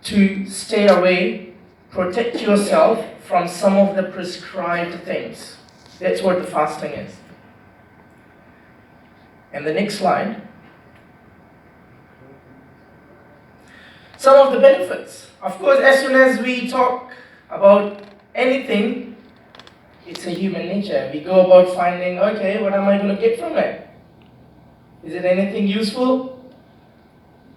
to stay away, protect yourself from some of the prescribed things. That's what the fasting is. And the next slide. Some of the benefits. Of course, as soon as we talk about anything, it's a human nature. We go about finding, okay, what am I going to get from it? Is it anything useful?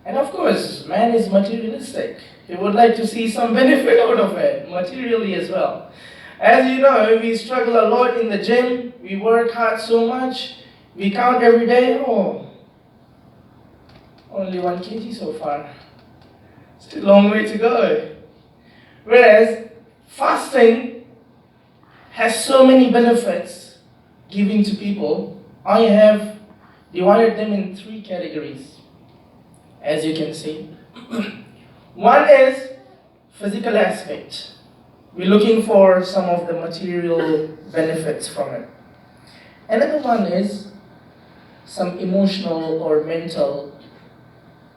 And of course, man is materialistic. He would like to see some benefit out of it, materially as well. As you know, we struggle a lot in the gym. We work hard so much. We count every day, only 1 kg so far. Still a long way to go. Whereas fasting has so many benefits given to people. I have divided them in 3 categories, as you can see. One is physical aspect. We're looking for some of the material benefits from it. Another one is some emotional or mental.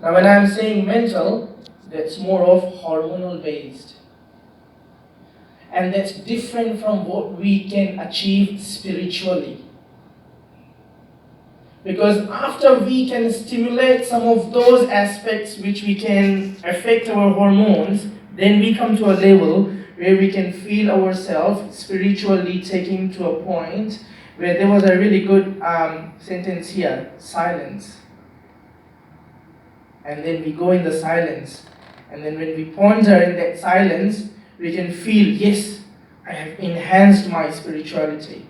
Now when I'm saying mental, that's more of hormonal based. And that's different from what we can achieve spiritually. Because after we can stimulate some of those aspects which we can affect our hormones, then we come to a level where we can feel ourselves spiritually taking to a point where there was a really good sentence here, silence. And then we go in the silence. And then when we ponder in that silence, we can feel, yes, I have enhanced my spirituality.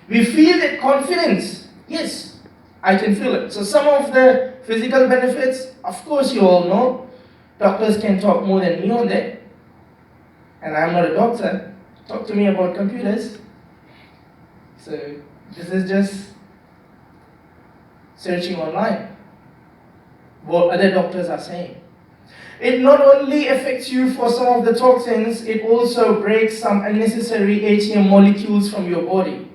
We feel that confidence. Yes, I can feel it. So some of the physical benefits, of course you all know. Doctors can talk more than me on that. And I'm not a doctor. Talk to me about computers. So this is just searching online what other doctors are saying. It not only affects you for some of the toxins, it also breaks some unnecessary ATM molecules from your body.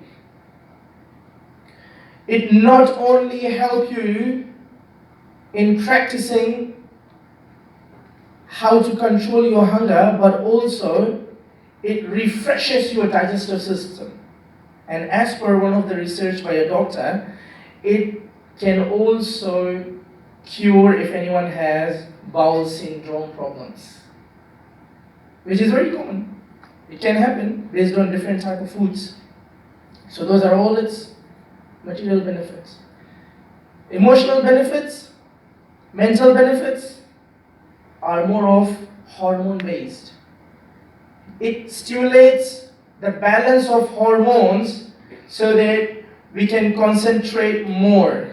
It not only helps you in practicing how to control your hunger, but also it refreshes your digestive system. And as per one of the research by a doctor, it can also cure if anyone has bowel syndrome problems, which is very common. It can happen based on different type of foods. So those are all its material benefits. Emotional benefits, mental benefits are more of hormone based. It stimulates the balance of hormones so that we can concentrate more.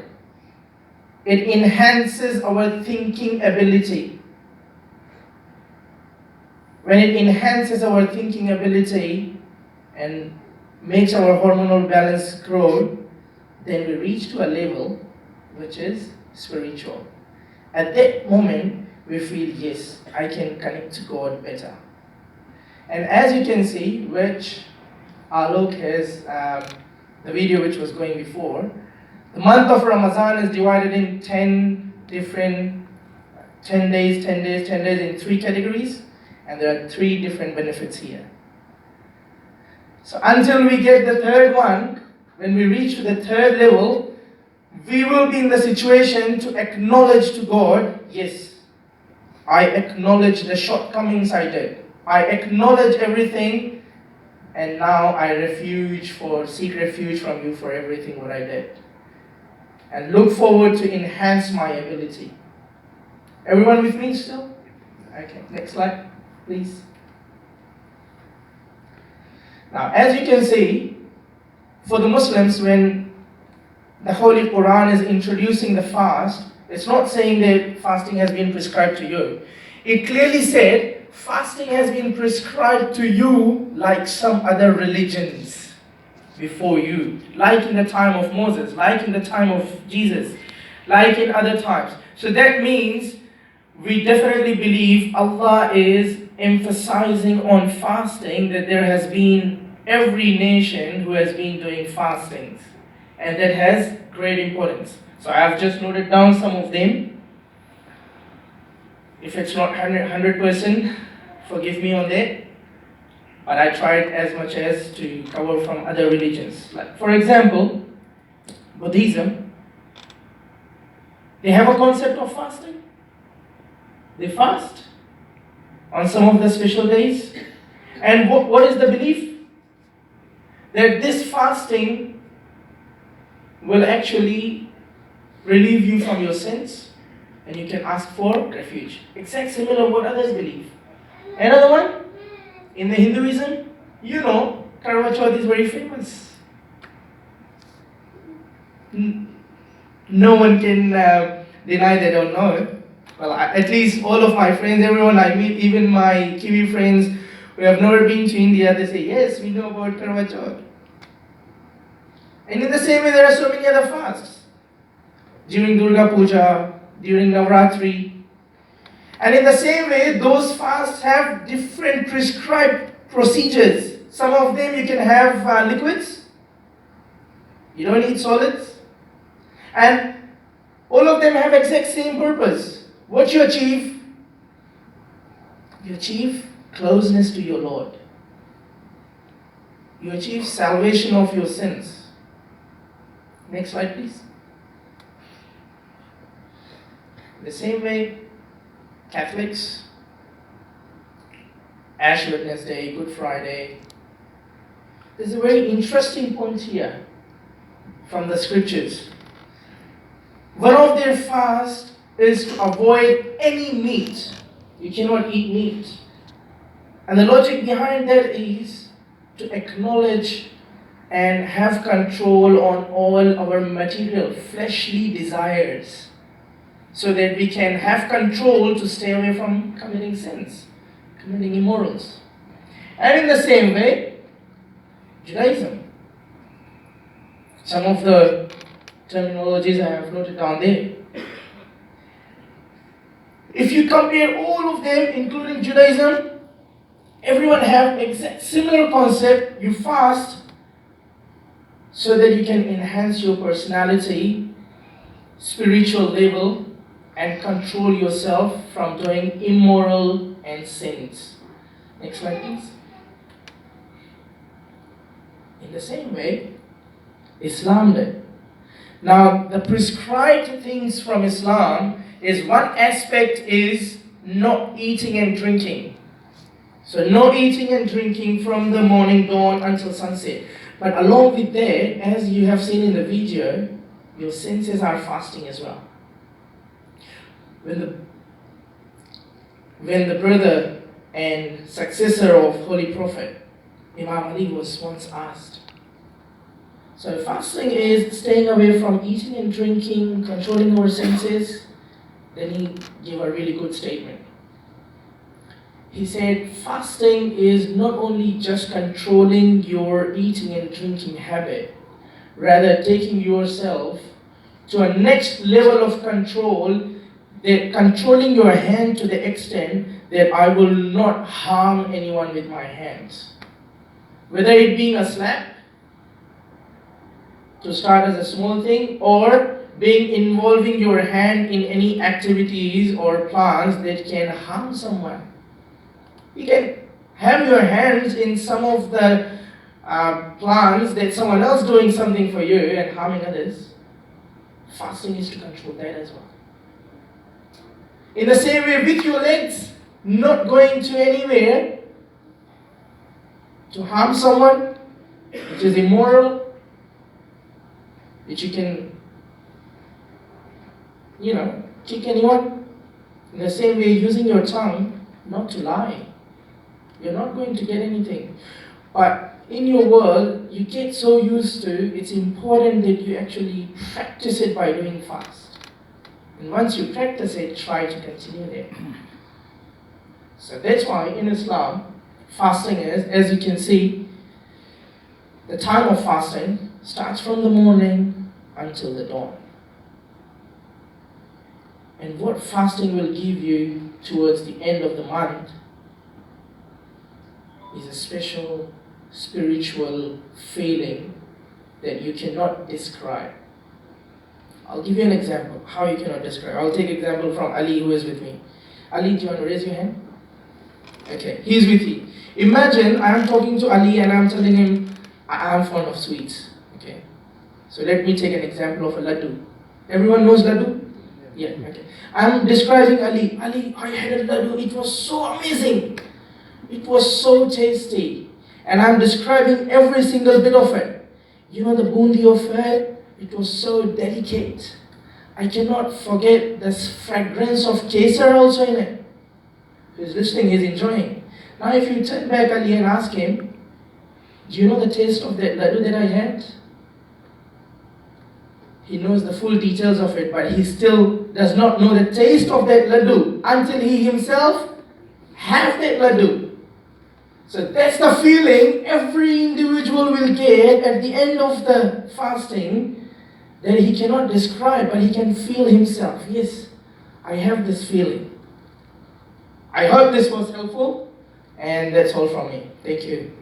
It enhances our thinking ability. When it enhances our thinking ability and makes our hormonal balance grow, then we reach to a level which is spiritual. At that moment, we feel, yes, I can connect to God better. And as you can see, which Alok has the video which was going before, the month of Ramadan is divided in 10 different 10 days in 3 categories, and there are 3 different benefits here. So until we get the third one, when we reach to the third level, we will be in the situation to acknowledge to God, yes, I acknowledge the shortcomings I did. I acknowledge everything, and now I seek refuge from you for everything what I did. And look forward to enhance my ability. Everyone with me still? Okay, next slide, please. Now, as you can see, for the Muslims, when the Holy Quran is introducing the fast, it's not saying that fasting has been prescribed to you. It clearly said, fasting has been prescribed to you like some other religions before you, like in the time of Moses, like in the time of Jesus, like in other times. So that means we definitely believe Allah is emphasizing on fasting, that there has been every nation who has been doing fastings, and that has great importance. So I have just noted down some of them. If it's not 100%, forgive me on that. But I tried as much as to cover from other religions. Like, for example, Buddhism, they have a concept of fasting. They fast on some of the special days. And what is the belief? That this fasting will actually relieve you from your sins and you can ask for refuge. Exact similar what others believe. Another one, in the Hinduism, you know, Karwa Chauth is very famous. No one can deny they don't know it. Well, at least all of my friends, everyone I meet, even my Kiwi friends who have never been to India, they say, yes, we know about Karwa Chauth. And in the same way, there are so many other fasts. During Durga Puja, during Navratri. And in the same way, those fasts have different prescribed procedures. Some of them you can have liquids. You don't eat solids. And all of them have exact same purpose. What you achieve closeness to your Lord. You achieve salvation of your sins. Next slide, please. The same way, Catholics, Ash Wednesday, Good Friday. There's a very interesting point here from the scriptures. One of their fasts is to avoid any meat. You cannot eat meat. And the logic behind that is to acknowledge and have control on all our material, fleshly desires, so that we can have control to stay away from committing sins, committing immorals. And in the same way, Judaism. Some of the terminologies I have noted down there. If you compare all of them, including Judaism, everyone have exact similar concept. You fast so that you can enhance your personality, spiritual level, and control yourself from doing immoral and sins. Next slide, please. In the same way, Islam did. Now, the prescribed things from Islam is one aspect is not eating and drinking. So no eating and drinking from the morning dawn until sunset. But along with that, as you have seen in the video, your senses are fasting as well. When the brother and successor of Holy Prophet, Imam Ali, was once asked. So fasting is staying away from eating and drinking, controlling our senses. Then he gave a really good statement. He said, fasting is not only just controlling your eating and drinking habit, rather taking yourself to a next level of control, that controlling your hand to the extent that I will not harm anyone with my hands. Whether it being a slap, to start as a small thing, or being involving your hand in any activities or plans that can harm someone. You can have your hands in some of the plans that someone else doing something for you and harming others. Fasting is to control that as well. In the same way, with your legs, not going to anywhere to harm someone, which is immoral, which you can, kick anyone. In the same way, using your tongue, not to lie. You're not going to get anything. But in your world, you get so used to, it's important that you actually practice it by doing fast. And once you practice it, try to continue there. So that's why in Islam, fasting is, as you can see, the time of fasting starts from the morning until the dawn. And what fasting will give you towards the end of the month is a special spiritual feeling that you cannot describe. I'll give you an example how you cannot describe. I'll take example from Ali, who is with me. Ali, do you want to raise your hand? Okay, he's with you. Imagine I am talking to Ali and I'm telling him I am fond of sweets. Okay, so let me take an example of a laddu. Everyone knows laddu? Yeah, okay. I'm describing Ali. Ali, I had a laddu, it was so amazing. It was so tasty. And I'm describing every single bit of it. You know the bundi of it? It was so delicate. I cannot forget the fragrance of kesar also in it. He's listening, he's enjoying. Now if you turn back Ali and ask him, do you know the taste of that laddu that I had? He knows the full details of it, but he still does not know the taste of that laddu until he himself has that laddu. So that's the feeling every individual will get at the end of the fasting that he cannot describe, but he can feel himself. Yes, I have this feeling. I hope this was helpful, and that's all from me. Thank you.